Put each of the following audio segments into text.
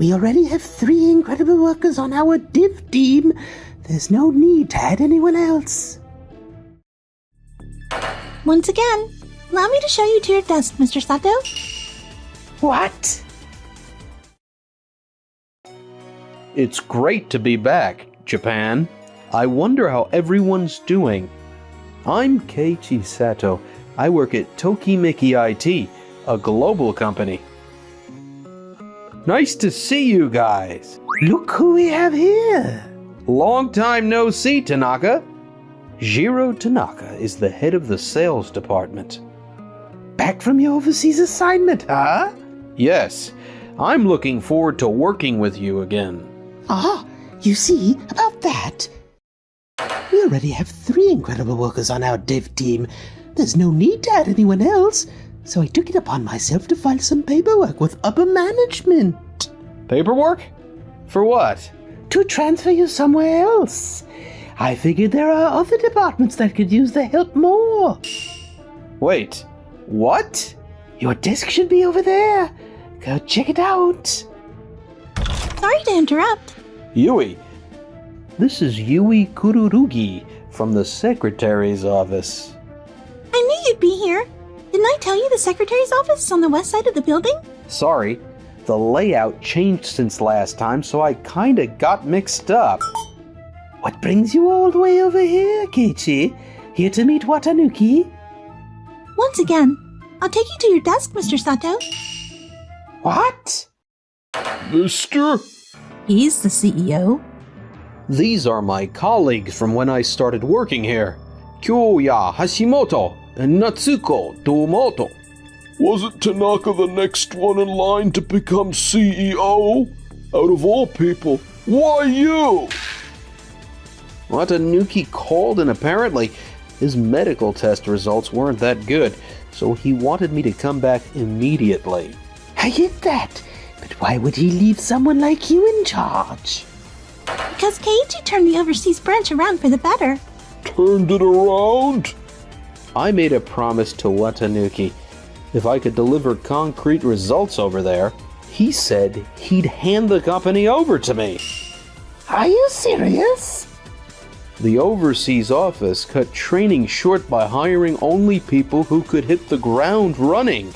We already have 3 incredible workers on our div team. There's no need to add anyone else. Once again, allow me to show you to your desk, Mr. Sato. What? It's great to be back, Japan. I wonder how everyone's doing. I'm Keiichi Sato. I work at Tokimeki IT, a global company. Nice to see you guys. Look who we have here. Long time no see, Tanaka. Jiro Tanaka is the head of the sales department. Back from your overseas assignment, huh? Yes, I'm looking forward to working with you again. Ah, you see, about that. We already have 3 incredible workers on our dev team. There's no need to add anyone else, so I took it upon myself to file some paperwork with upper management. Paperwork? For what? To transfer you somewhere else. I figured there are other departments that could use the help more. Wait, what? Your desk should be over there. Go check it out. Sorry to interrupt. Yui. This is Yui Kururugi from the secretary's office. I knew you'd be here. Didn't I tell you the secretary's office is on the west side of the building? Sorry, the layout changed since last time, so I kinda got mixed up. What brings you all the way over here, Keiichi? Here to meet Watanuki? Once again, I'll take you to your desk, Mr. Sato. What? Mister? He's the CEO. These are my colleagues from when I started working here. Kyoya Hashimoto and Natsuko Tomoto. Wasn't Tanaka the next one in line to become CEO? Out of all people, why you? Watanuki called and apparently his medical test results weren't that good, so he wanted me to come back immediately. I get that, but why would he leave someone like you in charge? Because Keiichi turned the overseas branch around for the better. Turned it around? I made a promise to Watanuki. If I could deliver concrete results over there, he said he'd hand the company over to me. Are you serious? The overseas office cut training short by hiring only people who could hit the ground running.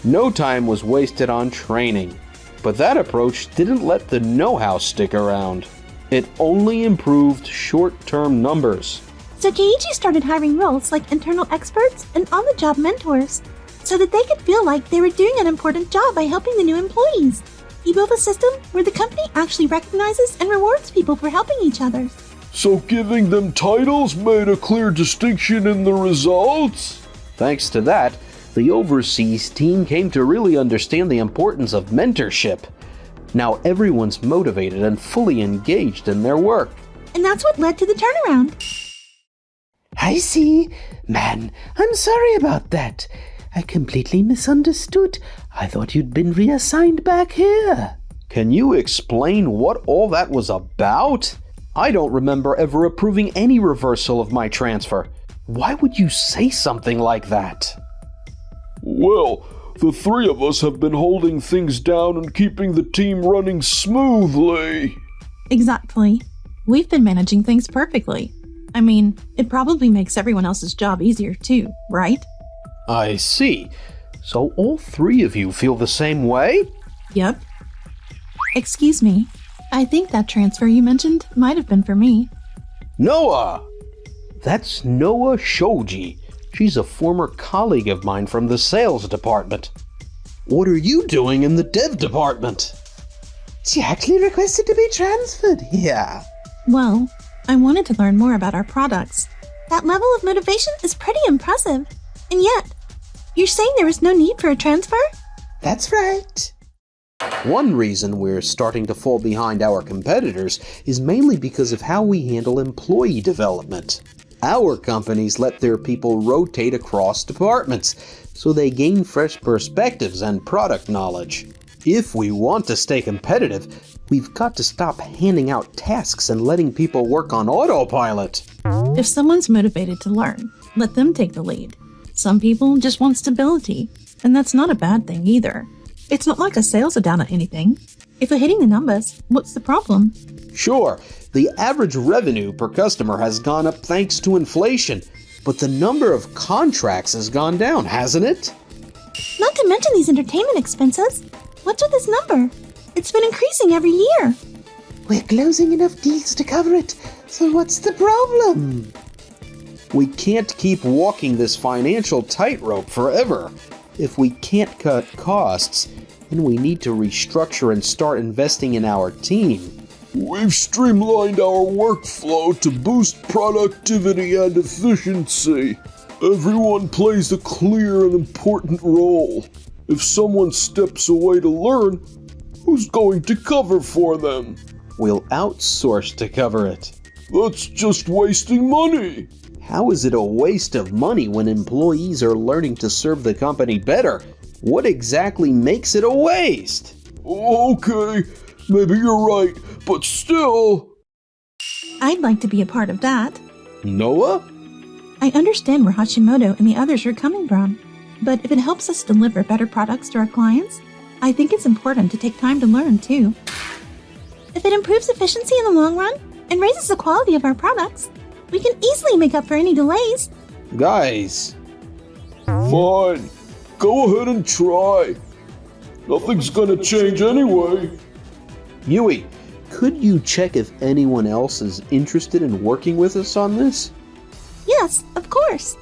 No time was wasted on training, but that approach didn't let the know-how stick around. It only improved short-term numbers. So Keiichi started hiring roles like internal experts and on-the-job mentors, so that they could feel like they were doing an important job by helping the new employees. He built a system where the company actually recognizes and rewards people for helping each other. So giving them titles made a clear distinction in the results? Thanks to that, the overseas team came to really understand the importance of mentorship. Now everyone's motivated and fully engaged in their work. And that's what led to the turnaround. I see. Man, I'm sorry about that. I completely misunderstood. I thought you'd been reassigned back here. Can you explain what all that was about? I don't remember ever approving any reversal of my transfer. Why would you say something like that? Well, the 3 of us have been holding things down and keeping the team running smoothly. Exactly. We've been managing things perfectly. I mean, it probably makes everyone else's job easier too, right? I see. So all 3 of you feel the same way? Yep. Excuse me. I think that transfer you mentioned might have been for me. Noah! That's Noah Shoji. She's a former colleague of mine from the sales department. What are you doing in the dev department? She actually requested to be transferred here. Well, I wanted to learn more about our products. That level of motivation is pretty impressive. And yet, you're saying there was no need for a transfer? That's right. One reason we're starting to fall behind our competitors is mainly because of how we handle employee development. Our companies let their people rotate across departments, so they gain fresh perspectives and product knowledge. If we want to stay competitive, we've got to stop handing out tasks and letting people work on autopilot. If someone's motivated to learn, let them take the lead. Some people just want stability, and that's not a bad thing either. It's not like a sales are down at anything. If we're hitting the numbers, what's the problem? Sure, the average revenue per customer has gone up thanks to inflation, but the number of contracts has gone down, hasn't it? Not to mention these entertainment expenses. What's with this number? It's been increasing every year. We're closing enough deals to cover it, so what's the problem? We can't keep walking this financial tightrope forever. If we can't cut costs, then we need to restructure and start investing in our team. We've streamlined our workflow to boost productivity and efficiency. Everyone plays a clear and important role. If someone steps away to learn, who's going to cover for them? We'll outsource to cover it. That's just wasting money. How is it a waste of money when employees are learning to serve the company better? What exactly makes it a waste? Okay, maybe you're right, but still... I'd like to be a part of that. Noah? I understand where Hashimoto and the others are coming from, but if it helps us deliver better products to our clients, I think it's important to take time to learn too. If it improves efficiency in the long run and raises the quality of our products, we can easily make up for any delays. Guys. Fine. Go ahead and try. Nothing's gonna change anyway. Yui, could you check if anyone else is interested in working with us on this? Yes, of course.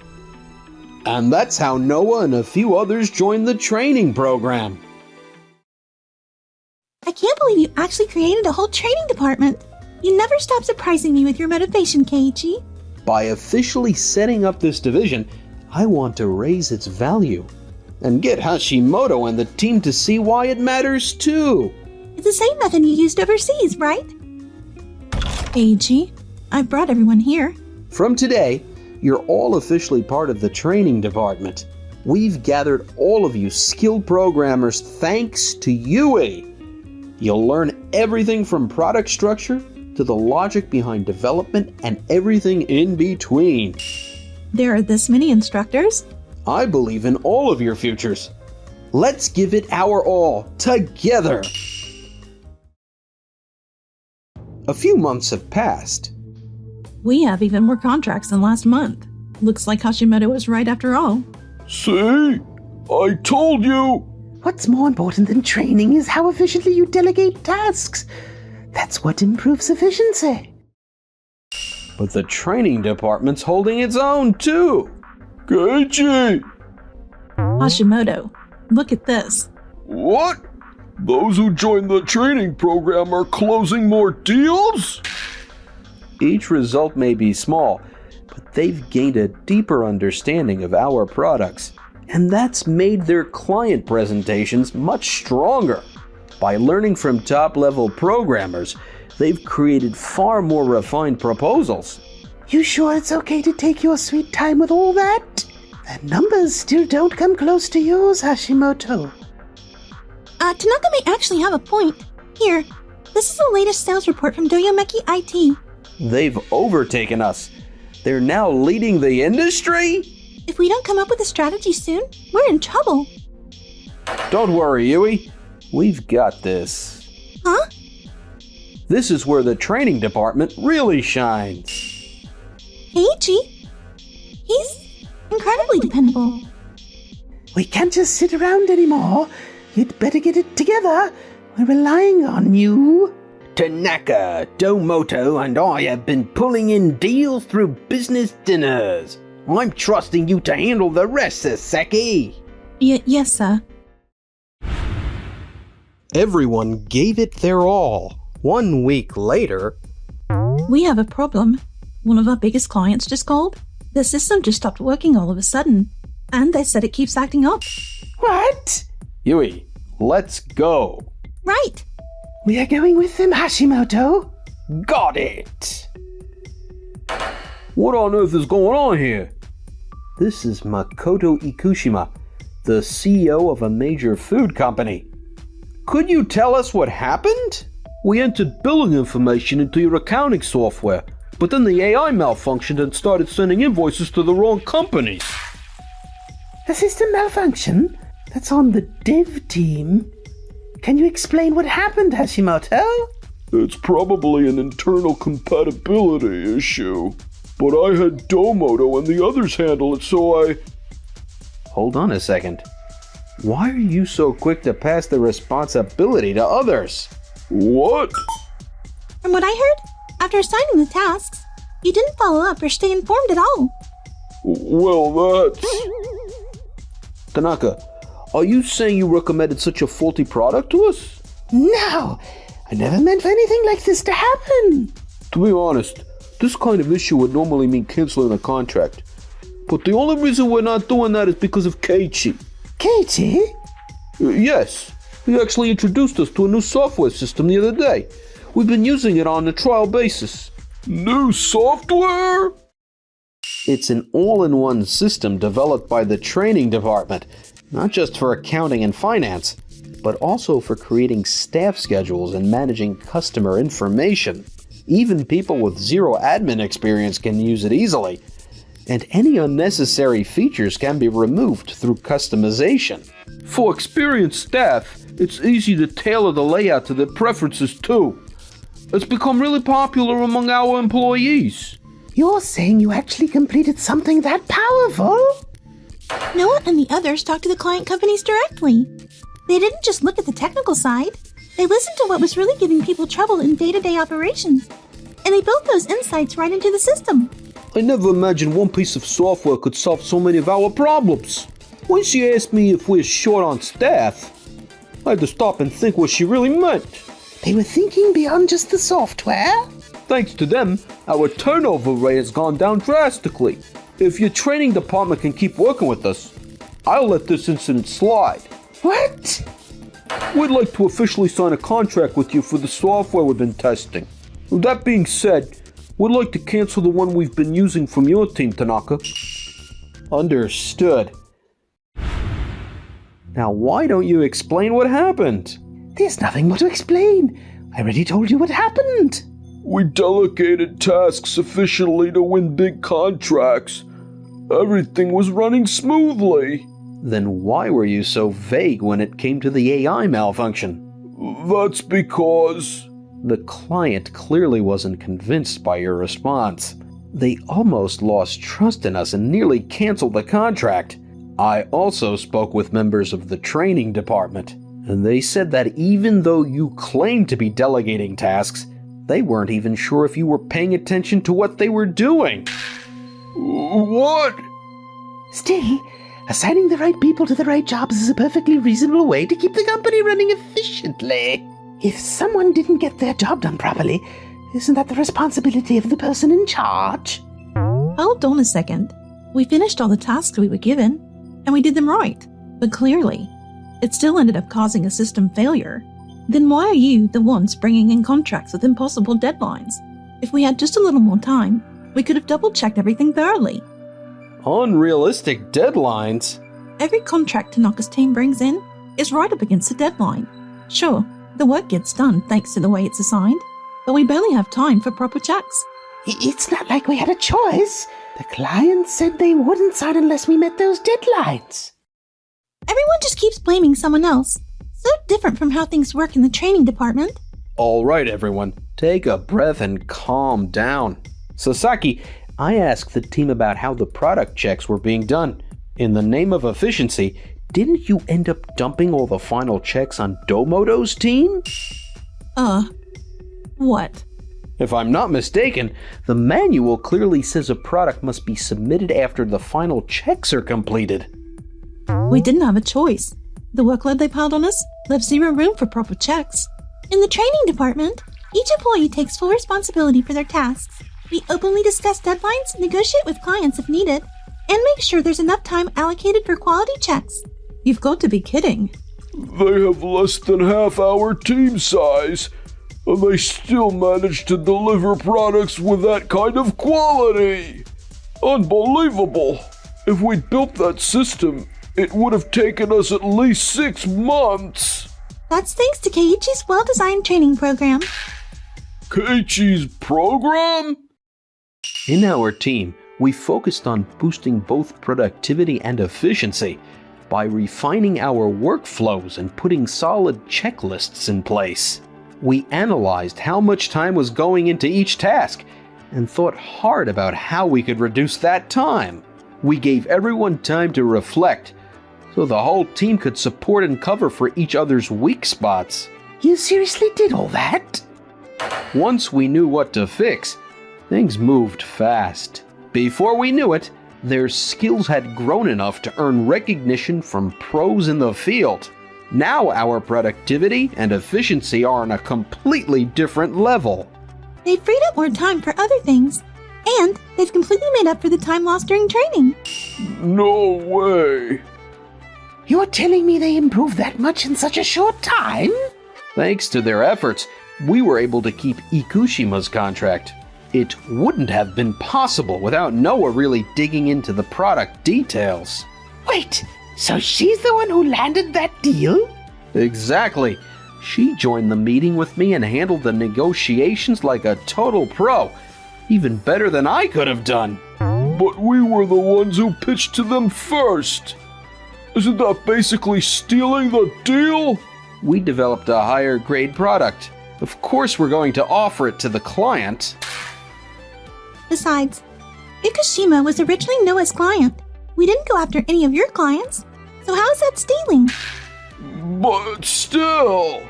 And that's how Noah and a few others joined the training program. I can't believe you actually created a whole training department. You never stop surprising me with your motivation, Keiichi. By officially setting up this division, I want to raise its value and get Hashimoto and the team to see why it matters too. It's the same method you used overseas, right? Keiichi, I brought everyone here. From today, you're all officially part of the training department. We've gathered all of you skilled programmers thanks to Yui. You'll learn everything from product structure to the logic behind development and everything in between. There are this many instructors. I believe in all of your futures. Let's give it our all, together! A few months have passed. We have even more contracts than last month. Looks like Hashimoto was right after all. See? I told you! What's more important than training is how efficiently you delegate tasks. That's what improves efficiency. But the training department's holding its own too. Keiichi! Hashimoto, look at this. What? Those who joined the training program are closing more deals? Each result may be small, but they've gained a deeper understanding of our products. And that's made their client presentations much stronger. By learning from top-level programmers, they've created far more refined proposals. You sure it's okay to take your sweet time with all that? The numbers still don't come close to yours, Hashimoto. Tanaka may actually have a point. Here, this is the latest sales report from Doyomeki IT. They've overtaken us. They're now leading the industry? If we don't come up with a strategy soon, we're in trouble. Don't worry, Yui. We've got this. Huh? This is where the training department really shines. Keiichi? He's incredibly dependable. We can't just sit around anymore. You'd better get it together. We're relying on you. Tanaka, Domoto, and I have been pulling in deals through business dinners. I'm trusting you to handle the rest, Saseki. Yes, sir. Everyone gave it their all. 1 week later... We have a problem. One of our biggest clients just called. The system just stopped working all of a sudden. And they said it keeps acting up. What? Yui, let's go. Right. We are going with them, Hashimoto. Got it. What on earth is going on here? This is Makoto Ikushima, the CEO of a major food company. Could you tell us what happened? We entered billing information into your accounting software, but then the AI malfunctioned and started sending invoices to the wrong company. A system malfunction? That's on the dev team. Can you explain what happened, Hashimoto? It's probably an internal compatibility issue. But I had Domoto and the others handle it, so I... Hold on a second. Why are you so quick to pass the responsibility to others? What? From what I heard, after assigning the tasks, you didn't follow up or stay informed at all. Well, that's... Tanaka, are you saying you recommended such a faulty product to us? No, I never meant for anything like this to happen. To be honest, this kind of issue would normally mean canceling a contract. But the only reason we're not doing that is because of Keiichi. Katie? Yes, he actually introduced us to a new software system the other day. We've been using it on a trial basis. New software? It's an all-in-one system developed by the training department, not just for accounting and finance, but also for creating staff schedules and managing customer information. Even people with zero admin experience can use it easily, and any unnecessary features can be removed through customization. For experienced staff, it's easy to tailor the layout to their preferences too. It's become really popular among our employees. You're saying you actually completed something that powerful? Noah and the others talked to the client companies directly. They didn't just look at the technical side. They listened to what was really giving people trouble in day-to-day operations. And they built those insights right into the system. I never imagined one piece of software could solve so many of our problems. When she asked me if we're short on staff, I had to stop and think what she really meant. They were thinking beyond just the software? Thanks to them, our turnover rate has gone down drastically. If your training department can keep working with us, I'll let this incident slide. What? We'd like to officially sign a contract with you for the software we've been testing. With that being said, we'd like to cancel the one we've been using from your team, Tanaka. Understood. Now why don't you explain what happened? There's nothing more to explain. I already told you what happened. We delegated tasks sufficiently to win big contracts. Everything was running smoothly. Then why were you so vague when it came to the AI malfunction? That's because... The client clearly wasn't convinced by your response. They almost lost trust in us and nearly canceled the contract. I also spoke with members of the training department, and they said that even though you claimed to be delegating tasks, they weren't even sure if you were paying attention to what they were doing. What? Still, assigning the right people to the right jobs is a perfectly reasonable way to keep the company running efficiently. If someone didn't get their job done properly, isn't that the responsibility of the person in charge? Hold on a second. We finished all the tasks we were given, and we did them right. But clearly, it still ended up causing a system failure. Then why are you the ones bringing in contracts with impossible deadlines? If we had just a little more time, we could have double-checked everything thoroughly. Unrealistic deadlines? Every contract Tanaka's team brings in is right up against the deadline. Sure, the work gets done thanks to the way it's assigned, but we barely have time for proper checks. It's not like we had a choice. The client said they wouldn't sign unless we met those deadlines. Everyone just keeps blaming someone else. So different from how things work in the training department. All right, everyone, take a breath and calm down. Sasaki, I asked the team about how the product checks were being done. In the name of efficiency, didn't you end up dumping all the final checks on Domoto's team? What? If I'm not mistaken, the manual clearly says a product must be submitted after the final checks are completed. We didn't have a choice. The workload they piled on us left zero room for proper checks. In the training department, each employee takes full responsibility for their tasks. We openly discuss deadlines, negotiate with clients if needed, and make sure there's enough time allocated for quality checks. You've got to be kidding. They have less than half our team size, and they still manage to deliver products with that kind of quality. Unbelievable. If we'd built that system, it would have taken us at least 6 months. That's thanks to Keiichi's well-designed training program. Keiichi's program? In our team, we focused on boosting both productivity and efficiency. by refining our workflows and putting solid checklists in place. We analyzed how much time was going into each task and thought hard about how we could reduce that time. We gave everyone time to reflect so the whole team could support and cover for each other's weak spots. You seriously did all that? Once we knew what to fix, things moved fast. Before we knew it, their skills had grown enough to earn recognition from pros in the field. Now our productivity and efficiency are on a completely different level. They've freed up more time for other things, and they've completely made up for the time lost during training. No way. You're telling me they improved that much in such a short time? Thanks to their efforts, we were able to keep Ikushima's contract. It wouldn't have been possible without Noah really digging into the product details. Wait, so she's the one who landed that deal? Exactly. She joined the meeting with me and handled the negotiations like a total pro. Even better than I could have done. But we were the ones who pitched to them first. Isn't that basically stealing the deal? We developed a higher grade product. Of course we're going to offer it to the client. Besides, Ikushima was originally Noah's client. We didn't go after any of your clients, so how is that stealing? But still.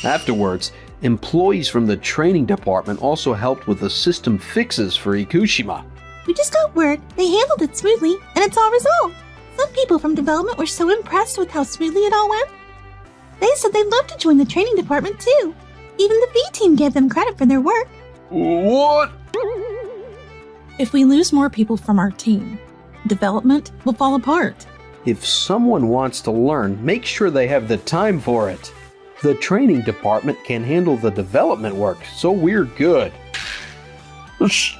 Afterwards, employees from the training department also helped with the system fixes for Ikushima. We just got word they handled it smoothly, and it's all resolved. Some people from development were so impressed with how smoothly it all went. They said they'd love to join the training department too. Even the B team gave them credit for their work. What? If we lose more people from our team, development will fall apart. If someone wants to learn, make sure they have the time for it. The training department can handle the development work, so we're good. Shh.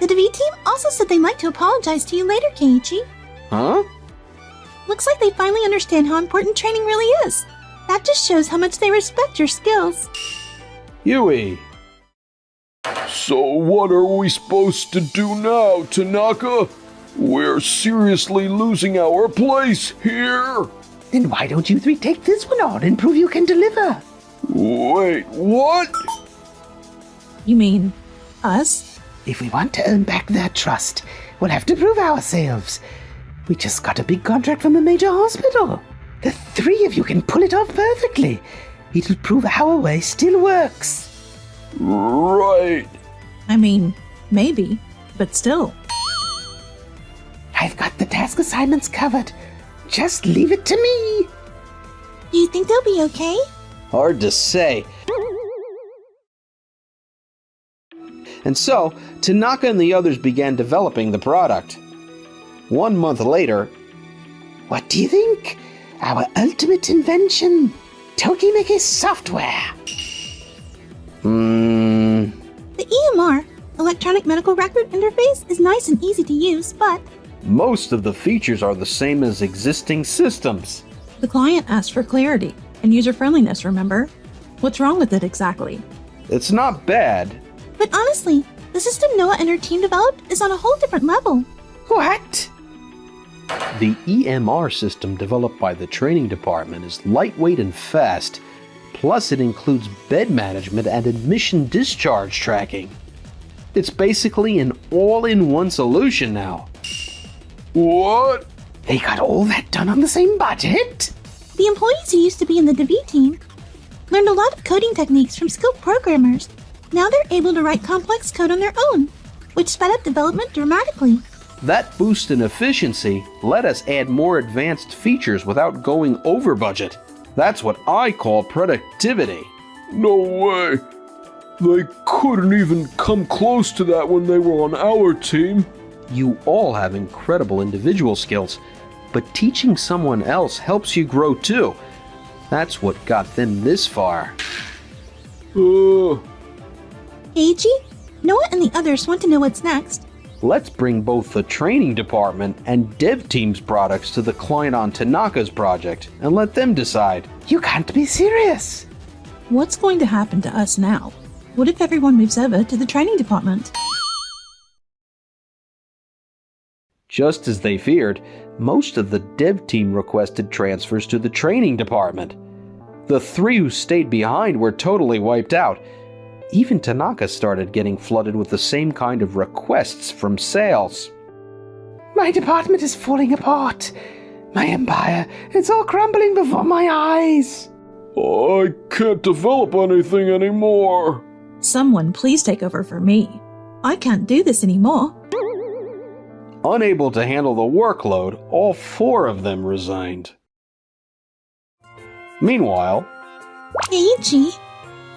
The DV team also said they'd like to apologize to you later, Keiichi. Huh? Looks like they finally understand how important training really is. That just shows how much they respect your skills. Yui. So what are we supposed to do now, Tanaka? We're seriously losing our place here. Then why don't you three take this one on and prove you can deliver? Wait, what? You mean us? If we want to earn back their trust, we'll have to prove ourselves. We just got a big contract from a major hospital. The three of you can pull it off perfectly. It'll prove our way still works. Right. I mean, maybe, but still. I've got the task assignments covered. Just leave it to me. Do you think they'll be okay? Hard to say. And so, Tanaka and the others began developing the product. 1 month later, What do you think? Our ultimate invention, Tokimeki software. The EMR, Electronic Medical Record Interface, is nice and easy to use, but most of the features are the same as existing systems. The client asked for clarity and user-friendliness, remember? What's wrong with it exactly? It's not bad. But honestly, the system Noah and her team developed is on a whole different level. What? The EMR system developed by the training department is lightweight and fast. Plus, it includes bed management and admission discharge tracking. It's basically an all-in-one solution now. What? They got all that done on the same budget? The employees who used to be in the DV team learned a lot of coding techniques from skilled programmers. Now they're able to write complex code on their own, which sped up development dramatically. That boost in efficiency let us add more advanced features without going over budget. That's what I call productivity. No way. They couldn't even come close to that when they were on our team. You all have incredible individual skills, but teaching someone else helps you grow too. That's what got them this far. Keiichi, Noah and the others want to know what's next. Let's bring both the training department and dev team's products to the client on Tanaka's project and let them decide. You can't be serious. What's going to happen to us now? What if everyone moves over to the training department? Just as they feared, most of the dev team requested transfers to the training department. The 3 who stayed behind were totally wiped out. Even Tanaka started getting flooded with the same kind of requests from sales. My department is falling apart. My empire, it's all crumbling before my eyes. I can't develop anything anymore. Someone please take over for me. I can't do this anymore. Unable to handle the workload, all 4 of them resigned. Meanwhile, Eiichi,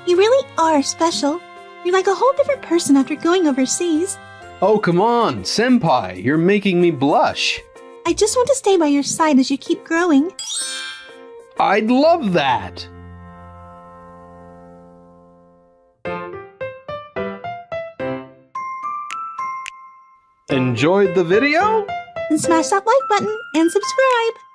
you really are special. You're like a whole different person after going overseas. oh come on, senpai, you're making me blush. I just want to stay by your side as you keep growing. I'd love that. Enjoyed the video? And smash that like button and subscribe.